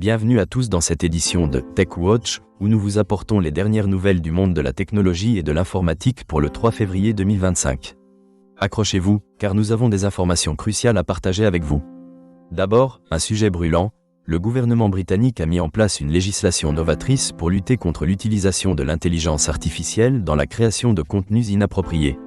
Bienvenue à tous dans cette édition de TechWatch, où nous vous apportons les dernières nouvelles du monde de la technologie et de l'informatique pour le 3 février 2025. Accrochez-vous, car nous avons des informations cruciales à partager avec vous. D'abord, un sujet brûlant, le gouvernement britannique a mis en place une législation novatrice pour lutter contre l'utilisation de l'intelligence artificielle dans la création de contenus inappropriés.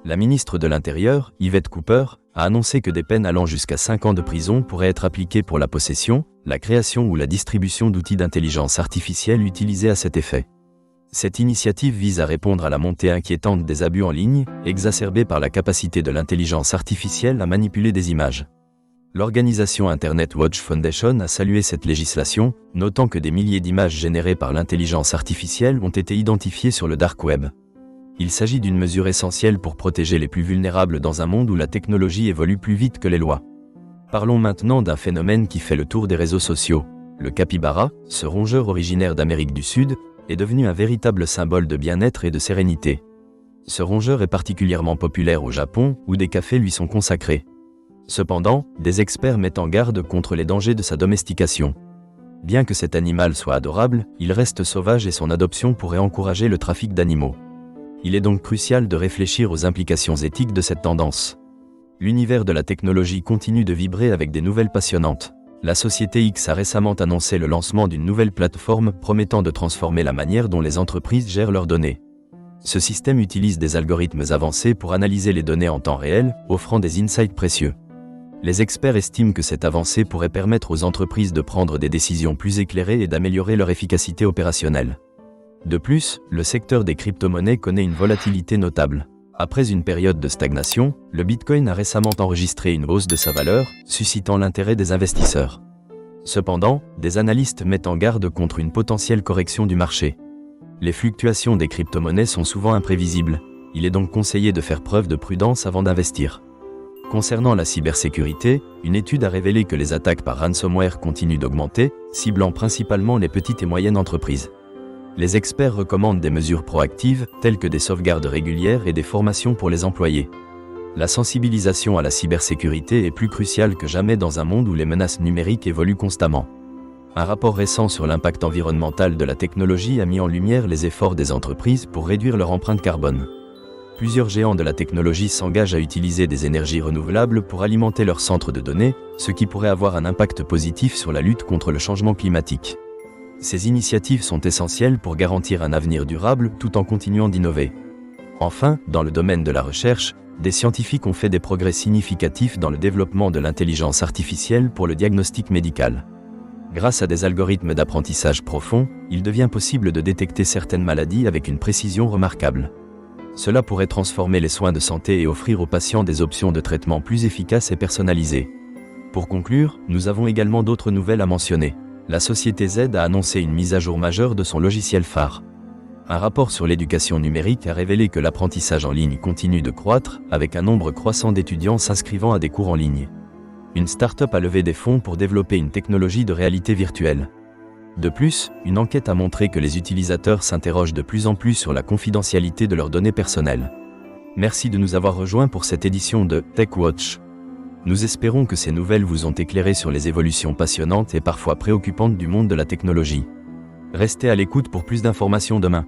La ministre de l'Intérieur, Yvette Cooper, a annoncé que des peines allant jusqu'à 5 ans de prison pourraient être appliquées pour la possession, la création ou la distribution d'outils d'intelligence artificielle utilisés à cet effet. Cette initiative vise à répondre à la montée inquiétante des abus en ligne, exacerbée par la capacité de l'intelligence artificielle à manipuler des images. L'organisation Internet Watch Foundation a salué cette législation, notant que des milliers d'images générées par l'intelligence artificielle ont été identifiées sur le dark web. Il s'agit d'une mesure essentielle pour protéger les plus vulnérables dans un monde où la technologie évolue plus vite que les lois. Parlons maintenant d'un phénomène qui fait le tour des réseaux sociaux. Le capybara, ce rongeur originaire d'Amérique du Sud, est devenu un véritable symbole de bien-être et de sérénité. Ce rongeur est particulièrement populaire au Japon, où des cafés lui sont consacrés. Cependant, des experts mettent en garde contre les dangers de sa domestication. Bien que cet animal soit adorable, il reste sauvage et son adoption pourrait encourager le trafic d'animaux. Il est donc crucial de réfléchir aux implications éthiques de cette tendance. L'univers de la technologie continue de vibrer avec des nouvelles passionnantes. La société X a récemment annoncé le lancement d'une nouvelle plateforme promettant de transformer la manière dont les entreprises gèrent leurs données. Ce système utilise des algorithmes avancés pour analyser les données en temps réel, offrant des insights précieux. Les experts estiment que cette avancée pourrait permettre aux entreprises de prendre des décisions plus éclairées et d'améliorer leur efficacité opérationnelle. De plus, le secteur des crypto-monnaies connaît une volatilité notable. Après une période de stagnation, le Bitcoin a récemment enregistré une hausse de sa valeur, suscitant l'intérêt des investisseurs. Cependant, des analystes mettent en garde contre une potentielle correction du marché. Les fluctuations des crypto-monnaies sont souvent imprévisibles. Il est donc conseillé de faire preuve de prudence avant d'investir. Concernant la cybersécurité, une étude a révélé que les attaques par ransomware continuent d'augmenter, ciblant principalement les petites et moyennes entreprises. Les experts recommandent des mesures proactives, telles que des sauvegardes régulières et des formations pour les employés. La sensibilisation à la cybersécurité est plus cruciale que jamais dans un monde où les menaces numériques évoluent constamment. Un rapport récent sur l'impact environnemental de la technologie a mis en lumière les efforts des entreprises pour réduire leur empreinte carbone. Plusieurs géants de la technologie s'engagent à utiliser des énergies renouvelables pour alimenter leurs centres de données, ce qui pourrait avoir un impact positif sur la lutte contre le changement climatique. Ces initiatives sont essentielles pour garantir un avenir durable tout en continuant d'innover. Enfin, dans le domaine de la recherche, des scientifiques ont fait des progrès significatifs dans le développement de l'intelligence artificielle pour le diagnostic médical. Grâce à des algorithmes d'apprentissage profond, il devient possible de détecter certaines maladies avec une précision remarquable. Cela pourrait transformer les soins de santé et offrir aux patients des options de traitement plus efficaces et personnalisées. Pour conclure, nous avons également d'autres nouvelles à mentionner. La société Z a annoncé une mise à jour majeure de son logiciel phare. Un rapport sur l'éducation numérique a révélé que l'apprentissage en ligne continue de croître, avec un nombre croissant d'étudiants s'inscrivant à des cours en ligne. Une start-up a levé des fonds pour développer une technologie de réalité virtuelle. De plus, une enquête a montré que les utilisateurs s'interrogent de plus en plus sur la confidentialité de leurs données personnelles. Merci de nous avoir rejoints pour cette édition de TechWatch. Nous espérons que ces nouvelles vous ont éclairé sur les évolutions passionnantes et parfois préoccupantes du monde de la technologie. Restez à l'écoute pour plus d'informations demain.